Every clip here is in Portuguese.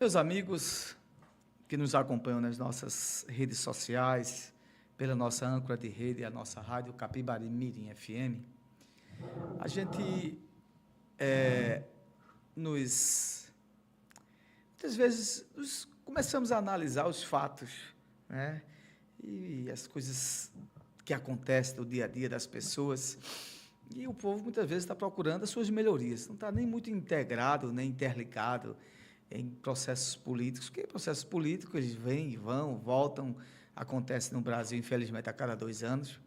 Meus amigos que nos acompanham nas nossas redes sociais, pela nossa âncora de rede, a nossa rádio Capibari Mirim FM, a gente muitas vezes começamos a analisar os fatos, né? E as coisas que acontecem no dia a dia das pessoas, e o povo muitas vezes está procurando as suas melhorias, não está nem muito integrado, nem interligado em processos políticos, porque processos políticos eles vêm e vão, voltam, acontece no Brasil, infelizmente, a cada 2 anos,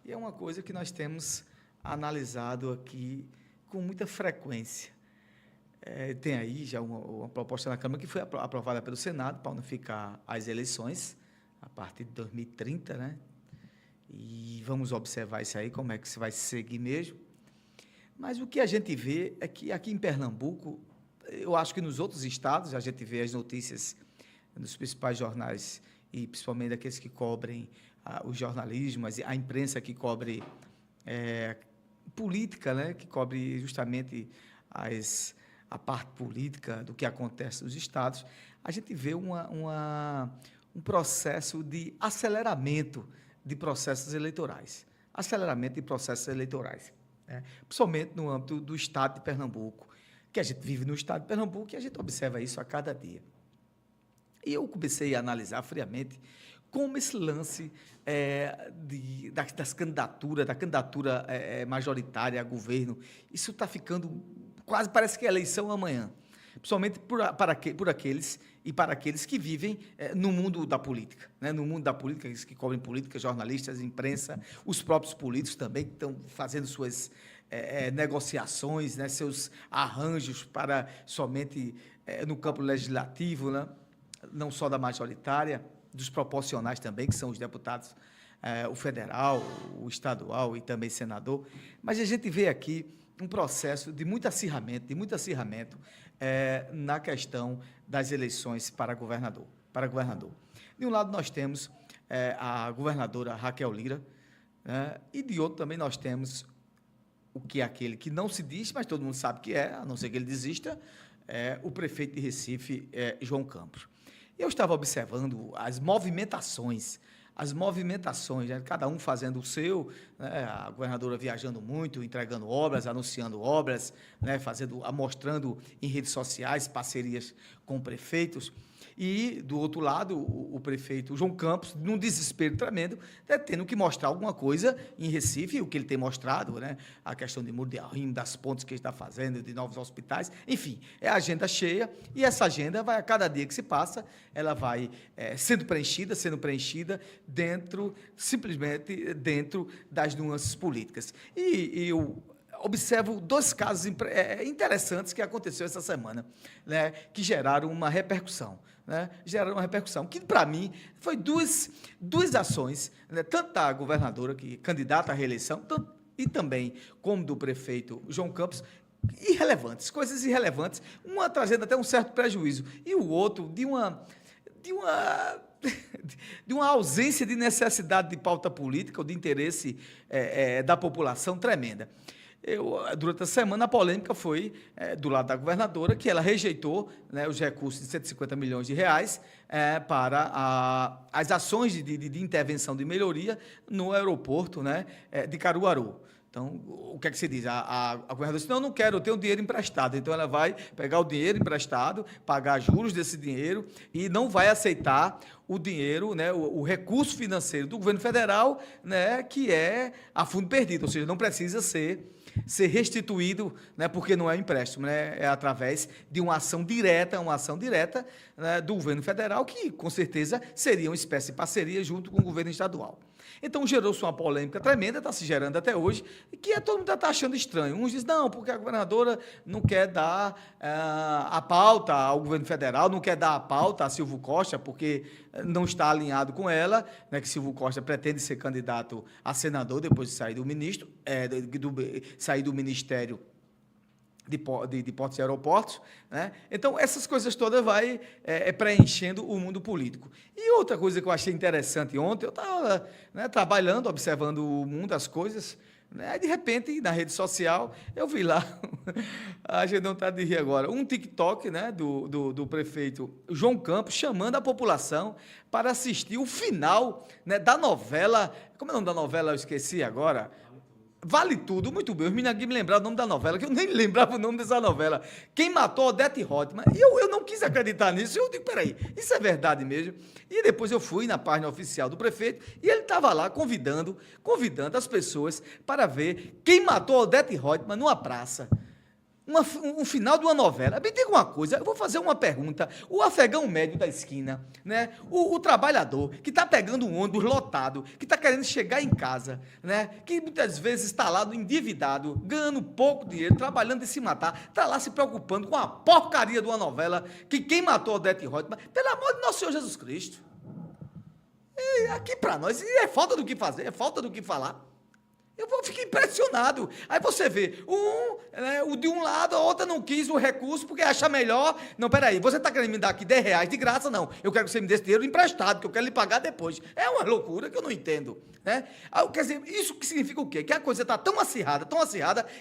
e é uma coisa que nós temos analisado aqui com muita frequência. Tem aí já uma proposta na Câmara que foi aprovada pelo Senado para unificar as eleições a partir de 2030, né? E vamos observar isso aí, como é que se vai seguir mesmo. Mas o que a gente vê é que aqui em Pernambuco, eu acho que nos outros estados, a gente vê as notícias nos principais jornais, e principalmente daqueles que cobrem o jornalismo, a imprensa que cobre política, né, que cobre justamente a parte política do que acontece nos estados, a gente vê um processo de aceleramento de processos eleitorais. Aceleramento de processos eleitorais, né? Principalmente no âmbito do estado de Pernambuco, que a gente vive no estado de Pernambuco e a gente observa isso a cada dia. E eu comecei a analisar friamente como esse lance da candidatura majoritária a governo, isso está ficando quase, parece que é eleição amanhã, principalmente por aqueles que vivem no mundo da política, né? No mundo da política, aqueles que cobrem política, jornalistas, imprensa, os próprios políticos também, que estão fazendo suas negociações, né? Seus arranjos para somente no campo legislativo, né? Não só da majoritária, dos proporcionais também, que são os deputados, o federal, o estadual e também senador. Mas a gente vê aqui um processo de muito acirramento na questão das eleições para governador. De um lado, nós temos a governadora Raquel Lira, e de outro também nós temos o que é aquele que não se diz, mas todo mundo sabe que a não ser que ele desista, o prefeito de Recife, João Campos. Eu estava observando as movimentações, né, cada um fazendo o seu, né, a governadora viajando muito, entregando obras, anunciando obras, né, mostrando em redes sociais parcerias com prefeitos, e, do outro lado, o prefeito João Campos, num desespero tremendo, tendo que mostrar alguma coisa em Recife, o que ele tem mostrado, né, a questão de muro de arrimo, das pontes que ele está fazendo, de novos hospitais, enfim, é a agenda cheia, e essa agenda, a cada dia que se passa, ela vai sendo preenchida, simplesmente dentro das nuances políticas. E eu observo 2 casos interessantes que aconteceram essa semana, né, que geraram uma repercussão. Que, para mim, foi duas ações, né, tanto da governadora, que candidata à reeleição, e também como do prefeito João Campos, coisas irrelevantes, uma trazendo até um certo prejuízo, e o outro de uma ausência de necessidade de pauta política ou de interesse da população tremenda. Durante a semana, a polêmica foi do lado da governadora, que ela rejeitou, né, os recursos de 150 milhões de reais para as ações de intervenção de melhoria no aeroporto, né, de Caruaru. Então, o que é que se diz? A governadora disse, não, eu não quero, eu tenho dinheiro emprestado. Então, ela vai pegar o dinheiro emprestado, pagar juros desse dinheiro e não vai aceitar o dinheiro, né, o recurso financeiro do governo federal, né, que é a fundo perdido, ou seja, não precisa ser restituído, né, porque não é empréstimo, né, é através de uma ação direta, né, do governo federal, que, com certeza, seria uma espécie de parceria junto com o governo estadual. Então, gerou-se uma polêmica tremenda, está se gerando até hoje, que todo mundo está achando estranho. Uns dizem, não, porque a governadora não quer dar a pauta ao governo federal, não quer dar a pauta a Silvio Costa, porque não está alinhado com ela, né, que Silvio Costa pretende ser candidato a senador depois de sair sair do Ministério de Portos e Aeroportos, né? Então, essas coisas todas vai preenchendo o mundo político. E outra coisa que eu achei interessante ontem, eu estava, né, trabalhando, observando o mundo, as coisas, Né? Aí, de repente, na rede social, eu vi lá, a gente não está de rir agora, um TikTok, né, do prefeito João Campos chamando a população para assistir o final, né, da novela. Como é o nome da novela? Eu esqueci agora. Vale Tudo, muito bem. Os meninos aqui me lembraram o nome da novela, que eu nem lembrava o nome dessa novela. Quem matou Odete Roitman. E eu não quis acreditar nisso. Eu digo, peraí, isso é verdade mesmo? E depois eu fui na página oficial do prefeito e ele estava lá convidando as pessoas para ver quem matou Odete Roitman numa praça. Um final de uma novela. Me diga uma coisa, eu vou fazer uma pergunta. O afegão médio da esquina, né? O trabalhador que está pegando um ônibus lotado, que está querendo chegar em casa, né? Que muitas vezes está lá endividado, ganhando pouco dinheiro, trabalhando de se matar, está lá se preocupando com a porcaria de uma novela, que quem matou Odete Roitman, pelo amor de nosso Senhor Jesus Cristo. E aqui para nós é falta do que fazer, é falta do que falar. Eu fiquei impressionado. Aí você vê, o de um lado, a outra não quis o recurso porque acha melhor. Não, peraí, você está querendo me dar aqui R$10 de graça? Não, eu quero que você me dê esse dinheiro emprestado, que eu quero lhe pagar depois. É uma loucura que eu não entendo. Né? Quer dizer, isso que significa o quê? Que a coisa está tão acirrada,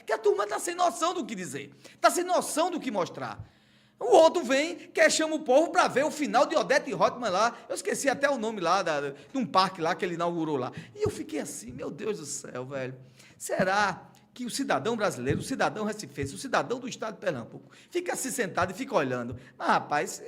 que a turma está sem noção do que dizer. Está sem noção do que mostrar. O outro vem, chama o povo para ver o final de Odete Roitman lá. Eu esqueci até o nome lá, de um parque lá que ele inaugurou lá. E eu fiquei assim, meu Deus do céu, velho. Será que o cidadão brasileiro, o cidadão recifense, o cidadão do estado de Pernambuco, fica assim sentado e fica olhando? Mas, rapaz,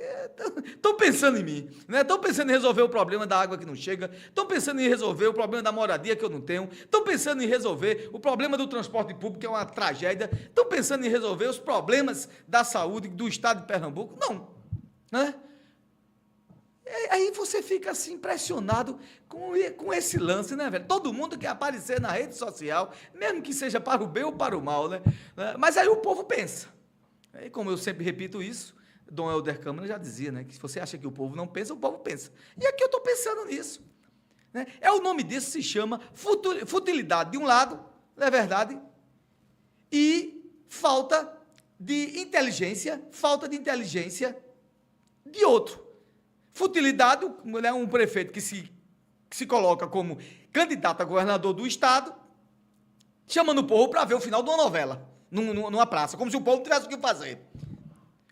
estão pensando em mim, né? Estão pensando em resolver o problema da água que não chega, estão pensando em resolver o problema da moradia que eu não tenho, estão pensando em resolver o problema do transporte público, que é uma tragédia, estão pensando em resolver os problemas da saúde do estado de Pernambuco? Não, né? Aí você fica assim impressionado com esse lance, né, velho? Todo mundo quer aparecer na rede social, mesmo que seja para o bem ou para o mal, né? Mas aí o povo pensa. E como eu sempre repito isso, Dom Helder Câmara já dizia, né? Que se você acha que o povo não pensa, o povo pensa. E aqui eu estou pensando nisso. Né? O nome disso se chama futilidade de um lado, não é verdade? E falta de inteligência de outro. Futilidade, né, um prefeito que se coloca como candidato a governador do estado, chamando o povo para ver o final de uma novela, numa praça, como se o povo tivesse o que fazer.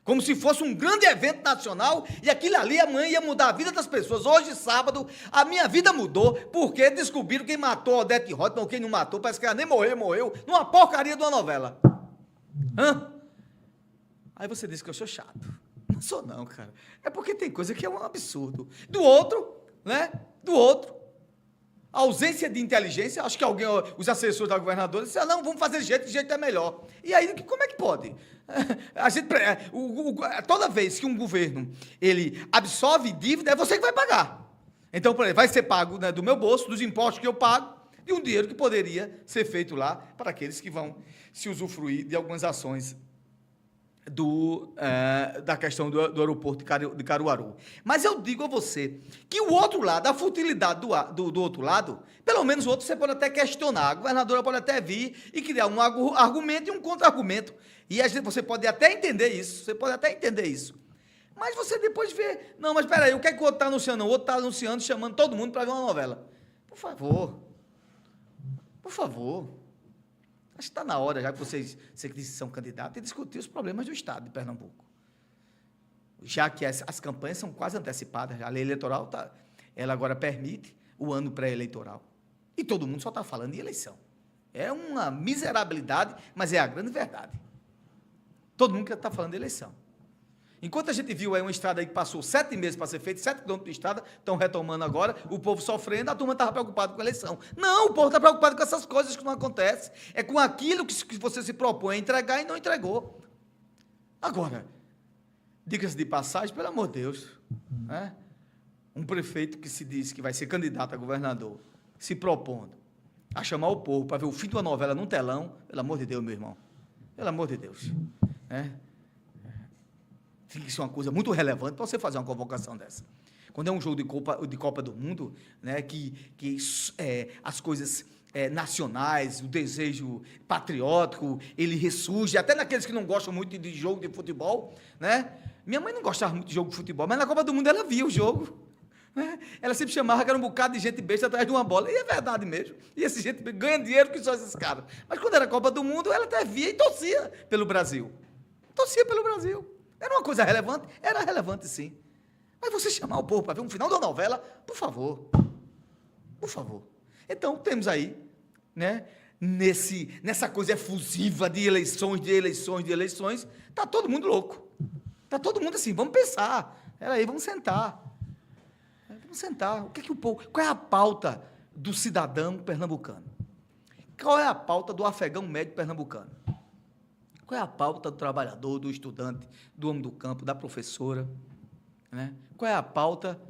Como se fosse um grande evento nacional e aquilo ali amanhã ia mudar a vida das pessoas. Hoje, sábado, a minha vida mudou porque descobriram quem matou Odete Roitman ou quem não matou, parece que ela nem morreu, numa porcaria de uma novela. Aí você diz que eu sou chato. Não sou não, cara. É porque tem coisa que é um absurdo. Do outro, a ausência de inteligência, acho que os assessores da governadora disseram, não, vamos fazer de jeito é melhor. E aí, como é que pode? Toda vez que um governo, ele absorve dívida, é você que vai pagar. Então, por exemplo, vai ser pago, né, do meu bolso, dos impostos que eu pago, e um dinheiro que poderia ser feito lá para aqueles que vão se usufruir de algumas ações da questão do aeroporto de Caruaru. Mas eu digo a você que o outro lado, a futilidade do outro lado, pelo menos o outro você pode até questionar, a governadora pode até vir e criar um argumento e um contra-argumento, e você pode até entender isso, mas você depois vê, não, mas peraí, o que é que o outro está anunciando? O outro está anunciando, chamando todo mundo para ver uma novela. Por favor, acho que está na hora, já que vocês que são candidatos, de discutir os problemas do estado de Pernambuco. Já que as campanhas são quase antecipadas, a lei eleitoral ela agora permite o ano pré-eleitoral. E todo mundo só está falando de eleição. É uma miserabilidade, mas é a grande verdade. Todo mundo está falando de eleição. Enquanto a gente viu aí uma estrada aí que passou 7 meses para ser feita, 7 quilômetros de estrada, estão retomando agora, o povo sofrendo, a turma estava preocupada com a eleição. Não, o povo está preocupado com essas coisas que não acontecem. É com aquilo que você se propõe a entregar e não entregou. Agora, diga-se de passagem, pelo amor de Deus, né? Um prefeito que se diz que vai ser candidato a governador, se propondo a chamar o povo para ver o fim de uma novela num telão, pelo amor de Deus, meu irmão, pelo amor de Deus, né? Tem que ser uma coisa muito relevante para você fazer uma convocação dessa. Quando é um jogo de Copa do Mundo, né, que as coisas nacionais, o desejo patriótico, ele ressurge, até naqueles que não gostam muito de jogo de futebol, né? Minha mãe não gostava muito de jogo de futebol, mas na Copa do Mundo ela via o jogo, né? Ela sempre chamava que era um bocado de gente besta atrás de uma bola. E é verdade mesmo. E esse gente ganha dinheiro que só esses caras. Mas quando era Copa do Mundo, ela até via e torcia pelo Brasil. Torcia pelo Brasil. Era uma coisa relevante? Era relevante, sim. Mas você chamar o povo para ver um final da novela, por favor. Por favor. Então, temos aí, né, nessa coisa efusiva de eleições, está todo mundo louco. Está todo mundo assim, vamos pensar. Peraí, vamos sentar. Vamos sentar. O que é que o povo... Qual é a pauta do cidadão pernambucano? Qual é a pauta do afegão médio pernambucano? Qual é a pauta do trabalhador, do estudante, do homem do campo, da professora? Né? Qual é a pauta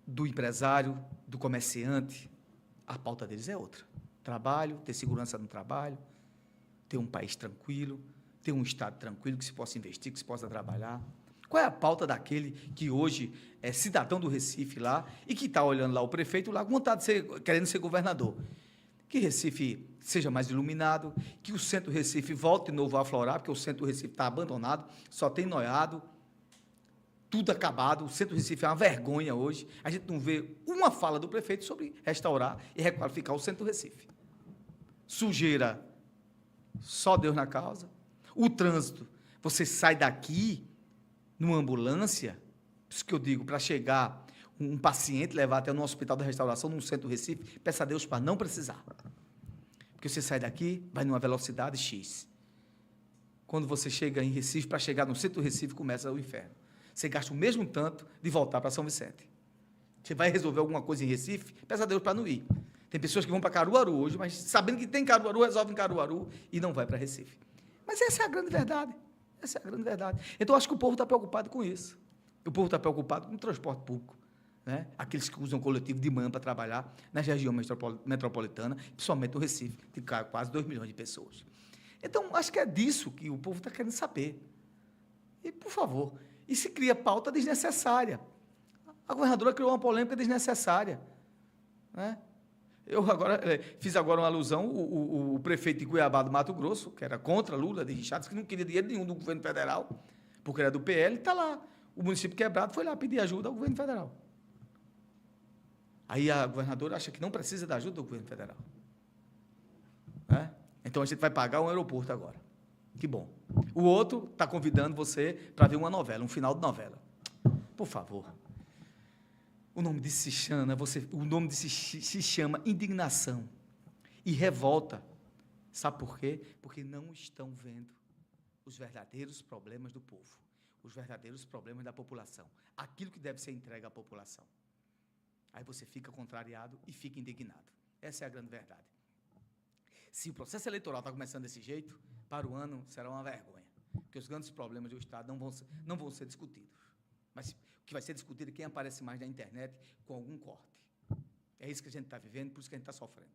do empresário, do comerciante? A pauta deles é outra. Trabalho, ter segurança no trabalho, ter um país tranquilo, ter um Estado tranquilo, que se possa investir, que se possa trabalhar. Qual é a pauta daquele que hoje é cidadão do Recife lá e que está olhando lá o prefeito lá com vontade de ser, querendo ser governador? Que Recife seja mais iluminado, que o centro do Recife volte de novo a aflorar, porque o centro do Recife está abandonado, só tem noiado, tudo acabado. O centro do Recife é uma vergonha hoje. A gente não vê uma fala do prefeito sobre restaurar e requalificar o centro do Recife. Sujeira, só Deus na causa. O trânsito, você sai daqui numa ambulância, isso que eu digo, para chegar um paciente, levar até no Hospital da Restauração, no centro do Recife, peça a Deus para não precisar. Porque você sai daqui, vai numa velocidade X. Quando você chega em Recife, para chegar no centro do Recife, começa o inferno. Você gasta o mesmo tanto de voltar para São Vicente. Você vai resolver alguma coisa em Recife, peça a Deus para não ir. Tem pessoas que vão para Caruaru hoje, mas sabendo que tem Caruaru, resolvem Caruaru e não vai para Recife. Mas essa é a grande verdade. Essa é a grande verdade. Então, eu acho que o povo está preocupado com isso. O povo está preocupado com o transporte público. Né? Aqueles que usam coletivo de manhã para trabalhar nas regiões metropolitanas, principalmente no Recife, tem quase 2 milhões de pessoas. Então, acho que é disso que o povo está querendo saber. E, por favor, e se cria pauta desnecessária. A governadora criou uma polêmica desnecessária. Né? Eu fiz agora uma alusão, o prefeito de Cuiabá, do Mato Grosso, que era contra Lula, de Richards, que não queria dinheiro nenhum do governo federal, porque era do PL, está lá. O município quebrado foi lá pedir ajuda ao governo federal. Aí a governadora acha que não precisa da ajuda do governo federal. Né? Então, a gente vai pagar um aeroporto agora. Que bom. O outro está convidando você para ver uma novela, um final de novela. Por favor. O nome disso se chama indignação e revolta. Sabe por quê? Porque não estão vendo os verdadeiros problemas do povo, os verdadeiros problemas da população, aquilo que deve ser entregue à população. Aí você fica contrariado e fica indignado. Essa é a grande verdade. Se o processo eleitoral está começando desse jeito, para o ano será uma vergonha, porque os grandes problemas do Estado não vão ser discutidos. Mas o que vai ser discutido é quem aparece mais na internet com algum corte. É isso que a gente está vivendo, por isso que a gente está sofrendo.